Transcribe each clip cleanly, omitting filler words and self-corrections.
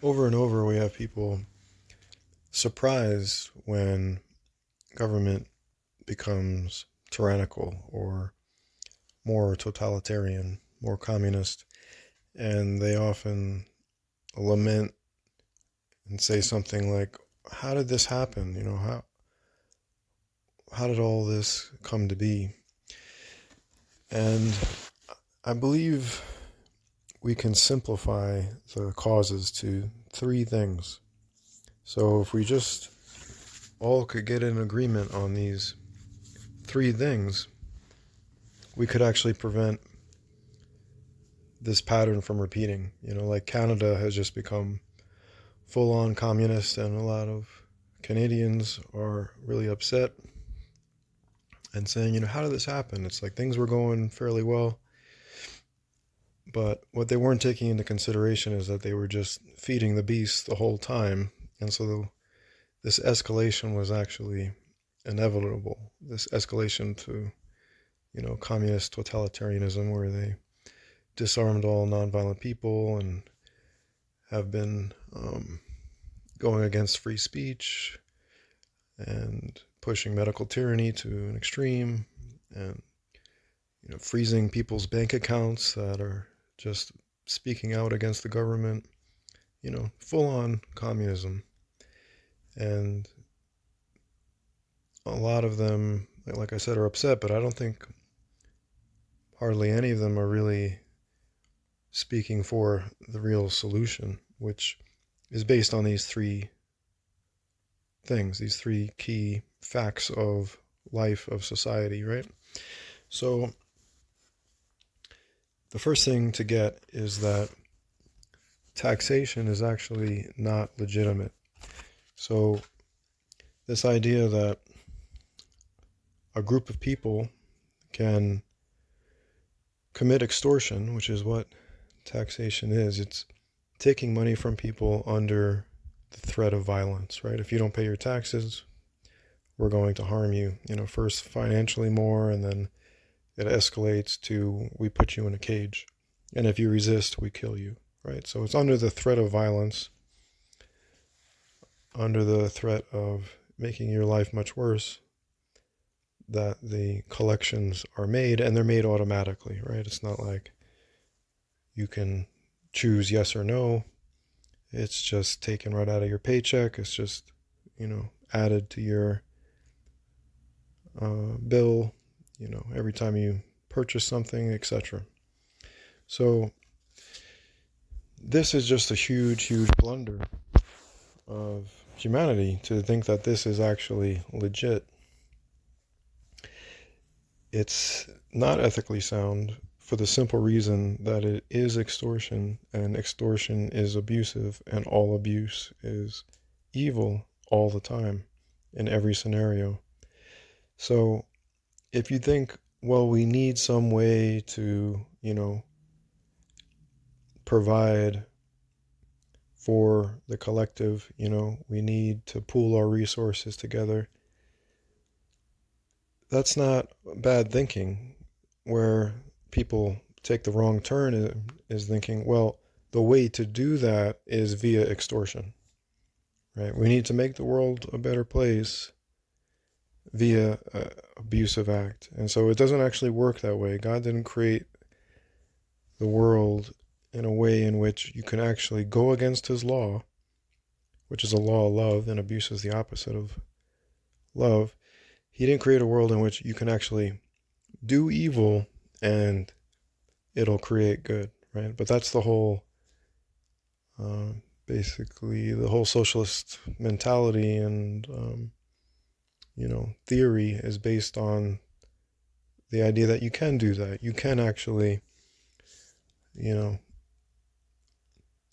Over and over, we have people surprised when government becomes tyrannical or more totalitarian, more communist, and they often lament and say something like, "How did this happen? How did all this come to be?" And I believe we can simplify the causes to three things. So if we just all could get in agreement on these three things, we could actually prevent this pattern from repeating. Like Canada has just become full on communist, and a lot of Canadians are really upset and saying, how did this happen? It's like things were going fairly well. But what they weren't taking into consideration is that they were just feeding the beast the whole time. And so this escalation was actually inevitable. This escalation to, communist totalitarianism, where they disarmed all nonviolent people and have been going against free speech and pushing medical tyranny to an extreme, and freezing people's bank accounts that are just speaking out against the government, full on communism. And a lot of them, like I said, are upset, but I don't think hardly any of them are really speaking for the real solution, which is based on these three things, these three key facts of life, of society, right? So the first thing to get is that taxation is actually not legitimate. So this idea that a group of people can commit extortion, which is what taxation is, it's taking money from people under the threat of violence, right? If you don't pay your taxes, we're going to harm you, first financially more, and then it escalates to we put you in a cage. And if you resist, we kill you, right? So it's under the threat of violence, under the threat of making your life much worse, that the collections are made, and they're made automatically, right? It's not like you can choose yes or no. It's just taken right out of your paycheck. It's just, added to your bill, every time you purchase something, etc. So this is just a huge, huge blunder of humanity to think that this is actually legit. It's not ethically sound for the simple reason that it is extortion, and extortion is abusive, and all abuse is evil all the time in every scenario. So if you think, well, we need some way to, provide for the collective, we need to pool our resources together. That's not bad thinking. Where people take the wrong turn is thinking, well, the way to do that is via extortion, right? We need to make the world a better place via abusive act. And so it doesn't actually work that way. God didn't create the world in a way in which you can actually go against his law, which is a law of love, and abuse is the opposite of love. He didn't create a world in which you can actually do evil and it'll create good, right? But that's the whole, basically, the whole socialist mentality and, theory is based on the idea that you can do that. You can actually,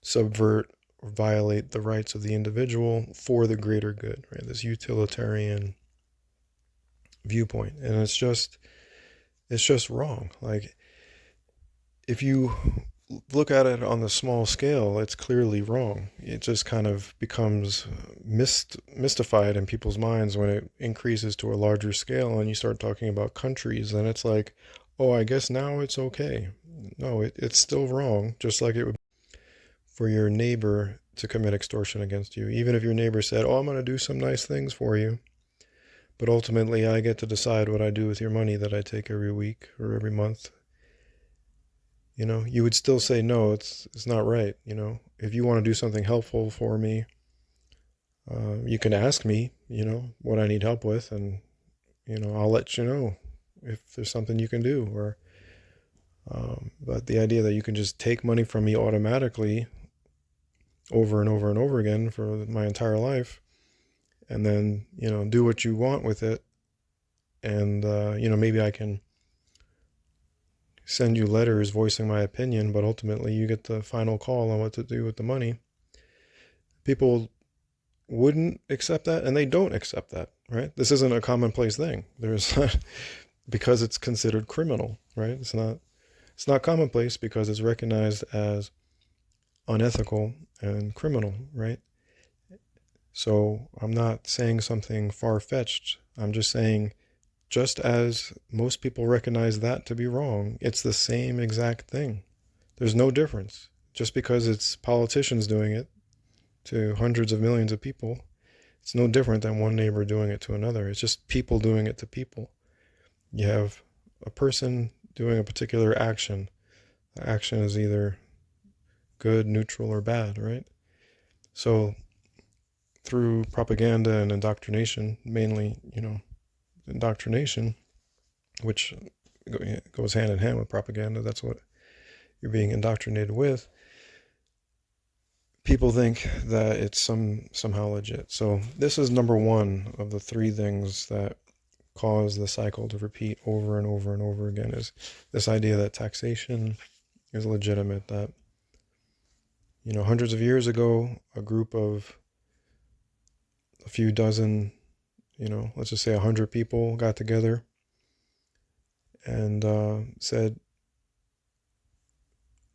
subvert or violate the rights of the individual for the greater good, right? This utilitarian viewpoint. And it's just wrong. Like, if you look at it on the small scale, it's clearly wrong. It just kind of becomes mystified in people's minds when it increases to a larger scale and you start talking about countries, and it's like, oh, I guess now it's okay. No, it's still wrong, just like it would for your neighbor to commit extortion against you. Even if your neighbor said, oh, I'm going to do some nice things for you, but ultimately I get to decide what I do with your money that I take every week or every month. You would still say, no, it's not right. If you want to do something helpful for me, you can ask me, what I need help with, and, I'll let you know if there's something you can do. Or, but the idea that you can just take money from me automatically over and over and over again for my entire life, and then, do what you want with it. And, maybe I can send you letters voicing my opinion, but ultimately you get the final call on what to do with the money. People wouldn't accept that, and they don't accept that, right? This isn't a commonplace thing. There's because it's considered criminal, right? It's not commonplace because it's recognized as unethical and criminal, right? So I'm not saying something far-fetched. I'm just saying, just as most people recognize that to be wrong, it's the same exact thing. There's no difference. Just because it's politicians doing it to hundreds of millions of people, it's no different than one neighbor doing it to another. It's just people doing it to people. You have a person doing a particular action. The action is either good, neutral, or bad, right? So through propaganda and indoctrination, mainly, indoctrination, which goes hand in hand with propaganda, that's what you're being indoctrinated with, people think that it's somehow legit. So this is number one of the three things that cause the cycle to repeat over and over and over again, is this idea that taxation is legitimate, that, hundreds of years ago, a group of a few dozen, let's just say 100 people got together and said,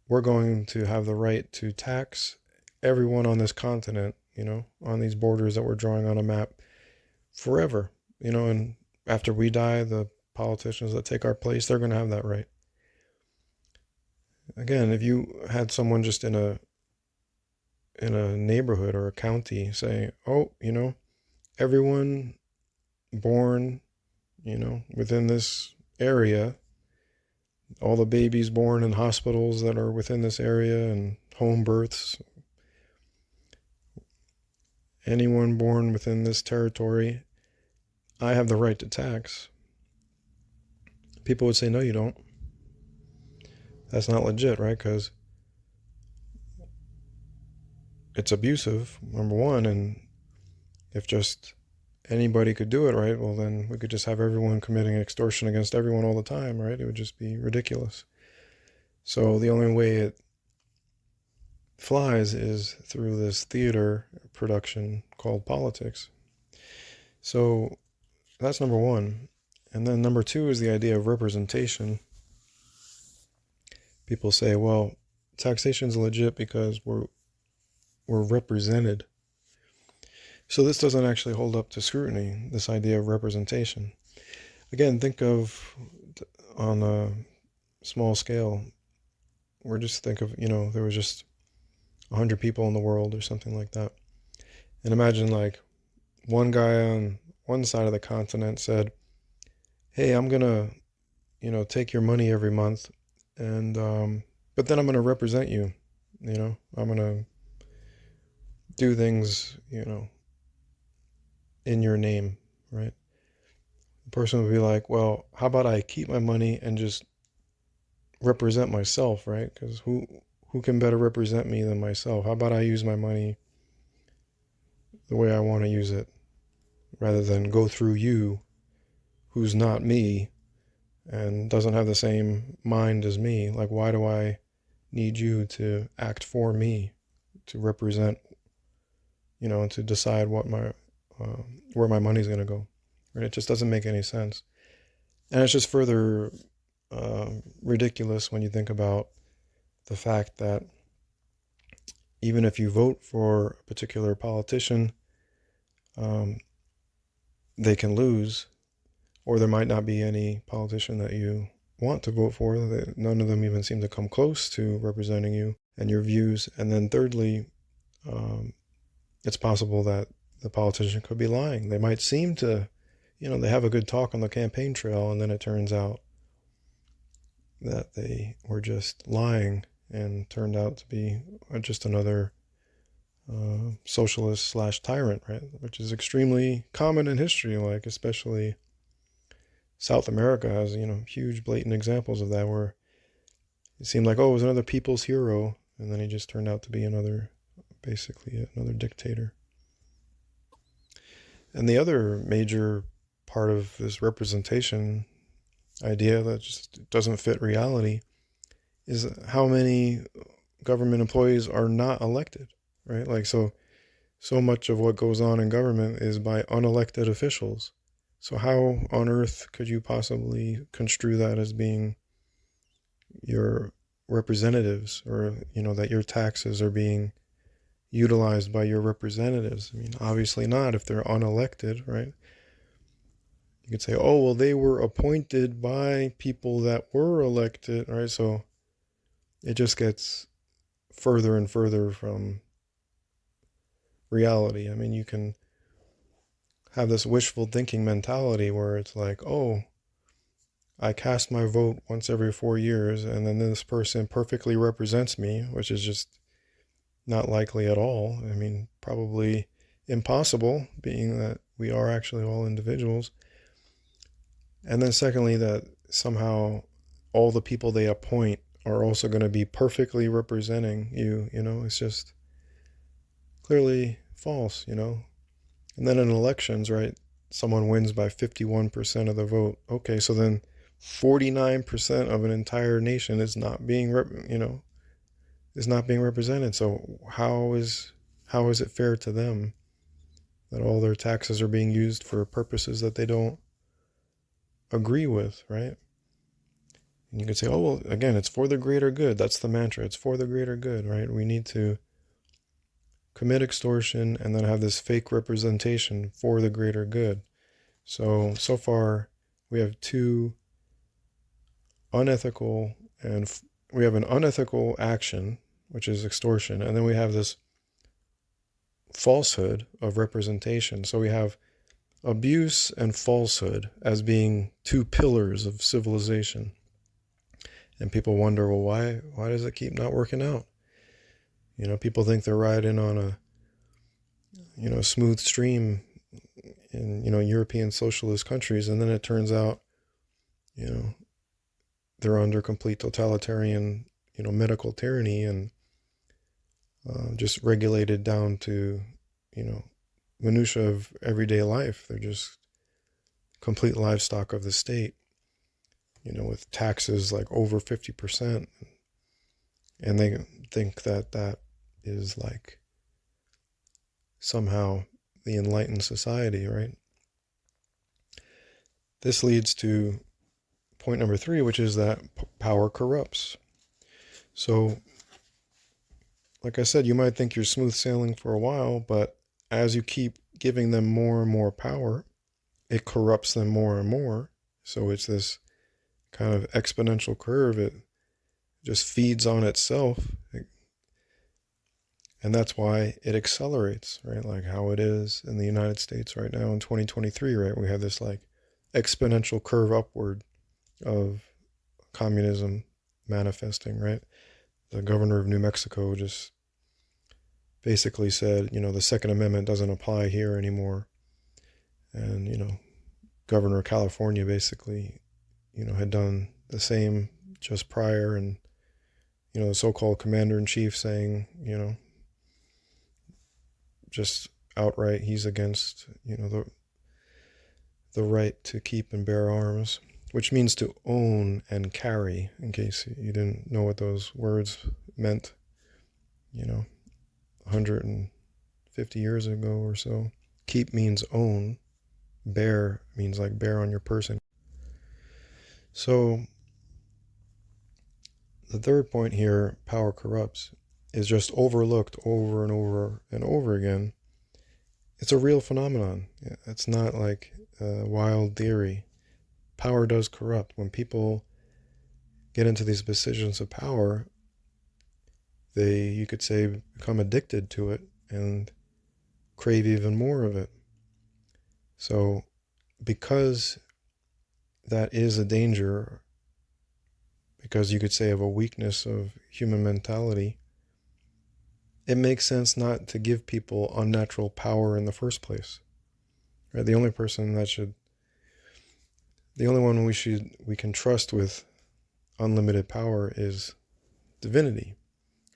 we're going to have the right to tax everyone on this continent, on these borders that we're drawing on a map forever, and after we die, the politicians that take our place, they're going to have that right. Again, if you had someone just in a neighborhood or a county say, oh, everyone born, within this area, all the babies born in hospitals that are within this area and home births, anyone born within this territory, I have the right to tax. People would say, no, you don't. That's not legit, right? Because it's abusive, number one, and if just anybody could do it, right, well, then we could just have everyone committing extortion against everyone all the time, right? It would just be ridiculous. So the only way it flies is through this theater production called politics. So that's number one. And then number two is the idea of representation. People say, well, taxation's legit because we're represented. So this doesn't actually hold up to scrutiny, this idea of representation. Again, think of on a small scale, think of, there was just 100 people in the world or something like that. And imagine like one guy on one side of the continent said, hey, I'm going to, take your money every month, and but then I'm going to represent you, I'm going to do things, in your name, right? The person would be like, well, how about I keep my money and just represent myself, right? Because who can better represent me than myself? How about I use my money the way I want to use it, rather than go through you, who's not me and doesn't have the same mind as me? Like, why do I need you to act for me, to represent, and to decide what where my money's going to go? Right? It just doesn't make any sense. And it's just further ridiculous when you think about the fact that even if you vote for a particular politician, they can lose, or there might not be any politician that you want to vote for. None of them even seem to come close to representing you. and your views. And then thirdly, it's possible that the politician could be lying. They might seem to, they have a good talk on the campaign trail, and then it turns out that they were just lying and turned out to be just another socialist / tyrant, right? Which is extremely common in history, like especially South America has, huge blatant examples of that, where it seemed like, oh, it was another people's hero, and then he just turned out to be basically another dictator. And the other major part of this representation idea that just doesn't fit reality is how many government employees are not elected, right? Like, so much of what goes on in government is by unelected officials. So how on earth could you possibly construe that as being your representatives, or, that your taxes are being utilized by your representatives? I mean, obviously not if they're unelected, right? You could say, oh, well, they were appointed by people that were elected, right? So it just gets further and further from reality. I mean, you can have this wishful thinking mentality where it's like, oh, I cast my vote once every 4 years, and then this person perfectly represents me, which is just not likely at all. I mean, probably impossible, being that we are actually all individuals. And then secondly, that somehow all the people they appoint are also going to be perfectly representing you. It's just clearly false. And then in elections, right, someone wins by 51% of the vote. Okay, so then 49% of an entire nation is not being represented. So how is it fair to them that all their taxes are being used for purposes that they don't agree with, right? And you could say, oh, well, again, it's for the greater good. That's the mantra. It's for the greater good, right? We need to commit extortion and then have this fake representation for the greater good. So far we have two unethical, and we have an unethical action, which is extortion, and then we have this falsehood of representation. So we have abuse and falsehood as being two pillars of civilization. And people wonder, well, why does it keep not working out? People think they're riding on a smooth stream in, European socialist countries, and then it turns out, they're under complete totalitarian, medical tyranny, and just regulated down to, minutia of everyday life. They're just complete livestock of the state, with taxes like over 50%. And they think that is like somehow the enlightened society, right? This leads to point number 3, which is that power corrupts. So, like I said, you might think you're smooth sailing for a while, but as you keep giving them more and more power, it corrupts them more and more. So it's this kind of exponential curve. It just feeds on itself. And that's why it accelerates, right? Like how it is in the United States right now in 2023, right? We have this like exponential curve upward of communism manifesting, right? The governor of New Mexico just basically said, the Second Amendment doesn't apply here anymore. And, Governor of California basically, had done the same just prior. And, the so-called commander-in-chief saying, just outright he's against, the right to keep and bear arms, which means to own and carry, in case you didn't know what those words meant, 150 years ago or so. Keep means own. Bear means like bear on your person. So the third point here, power corrupts, is just overlooked over and over and over again. It's a real phenomenon. It's not like a wild theory. Power does corrupt. When people get into these positions of power, they, you could say, become addicted to it and crave even more of it. So because that is a danger, because you could say of a weakness of human mentality, it makes sense not to give people unnatural power in the first place. Right? The only one we can trust with unlimited power is divinity.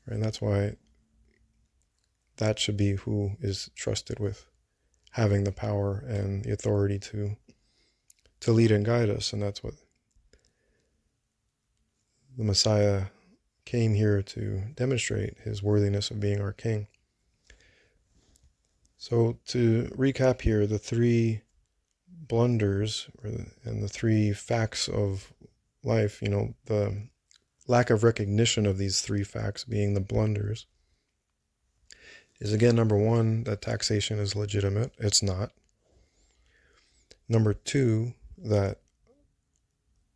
Right? And that's why that should be who is trusted with having the power and the authority to lead and guide us. And that's what the Messiah came here to demonstrate, his worthiness of being our king. So to recap here, the three blunders and the three facts of life, the lack of recognition of these three facts being the blunders, is again, number one, that taxation is legitimate. It's not. Number two, that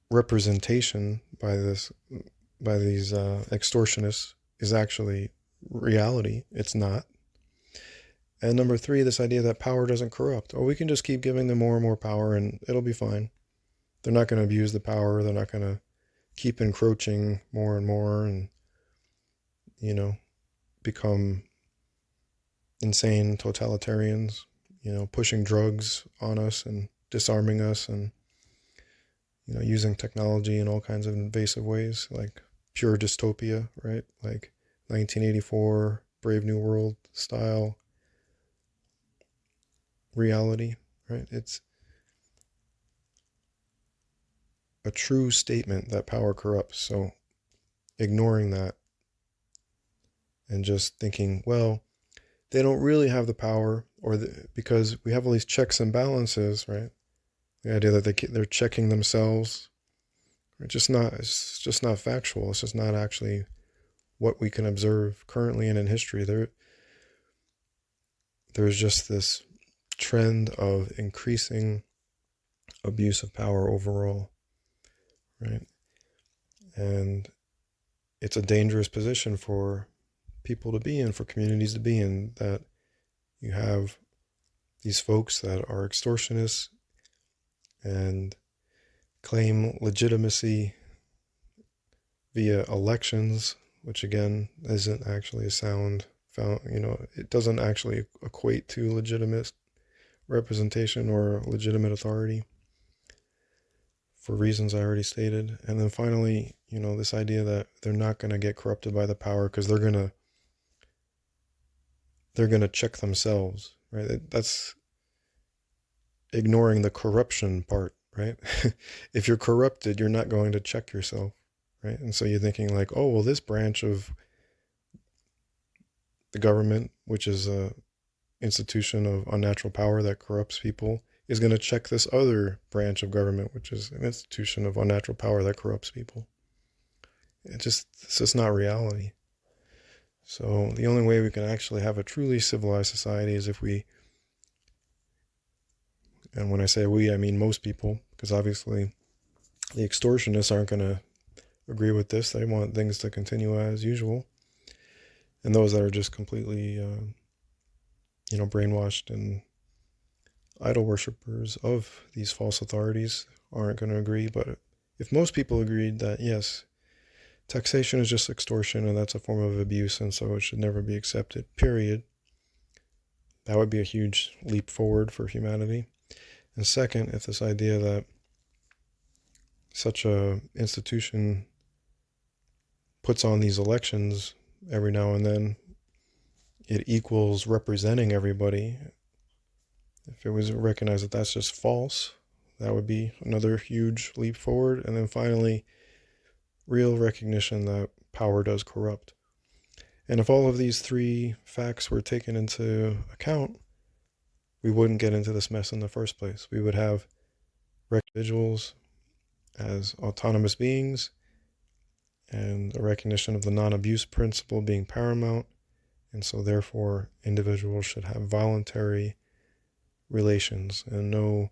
representation by these extortionists is actually reality. It's not. And number three, this idea that power doesn't corrupt. Oh, we can just keep giving them more and more power and it'll be fine. They're not going to abuse the power. They're not going to keep encroaching more and more and, become insane totalitarians, pushing drugs on us and disarming us and, using technology in all kinds of invasive ways, like pure dystopia, right? Like 1984, Brave New World style reality, right? It's a true statement that power corrupts. So ignoring that and just thinking, well, they don't really have the power, because we have all these checks and balances, right? The idea that they're checking themselves, it's just not factual. It's just not actually what we can observe currently and in history. There's just this trend of increasing abuse of power overall, right? And it's a dangerous position for people to be in, for communities to be in, that you have these folks that are extortionists and claim legitimacy via elections, which again isn't actually a it doesn't actually equate to legitimate representation or legitimate authority for reasons I already stated. And then finally, this idea that they're not going to get corrupted by the power because they're going to check themselves, right? That's ignoring the corruption part, right? If you're corrupted, you're not going to check yourself, right? And so you're thinking like, oh, well, this branch of the government, which is a institution of unnatural power that corrupts people, is going to check this other branch of government, which is an institution of unnatural power that corrupts people. It's just not reality. So the only way we can actually have a truly civilized society is if we, and when I say we, I mean most people, because obviously the extortionists aren't going to agree with this. They want things to continue as usual. And those that are just completely, brainwashed and idol worshippers of these false authorities aren't going to agree. But if most people agreed that, yes, taxation is just extortion and that's a form of abuse and so it should never be accepted, period, that would be a huge leap forward for humanity. And second, if this idea that such a institution puts on these elections every now and then, it equals representing everybody. If it was recognized that that's just false, that would be another huge leap forward. And then finally, real recognition that power does corrupt. And if all of these three facts were taken into account, we wouldn't get into this mess in the first place. We would have individuals as autonomous beings and a recognition of the non-abuse principle being paramount. And so therefore, individuals should have voluntary relations and no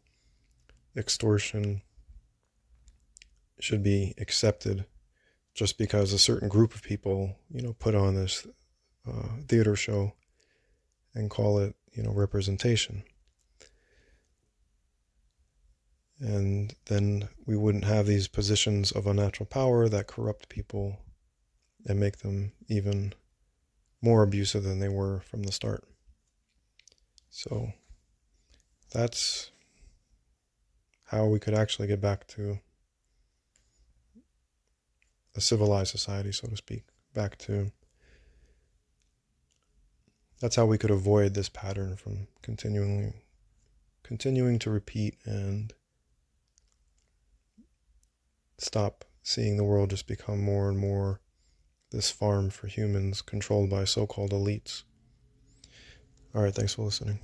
extortion should be accepted just because a certain group of people, put on this theater show and call it, representation. And then we wouldn't have these positions of unnatural power that corrupt people and make them even more abusive than they were from the start. So that's how we could actually get back to a civilized society, so to speak. That's how we could avoid this pattern from continuing to repeat, and stop seeing the world just become more and more this farm for humans controlled by so-called elites. All right, thanks for listening.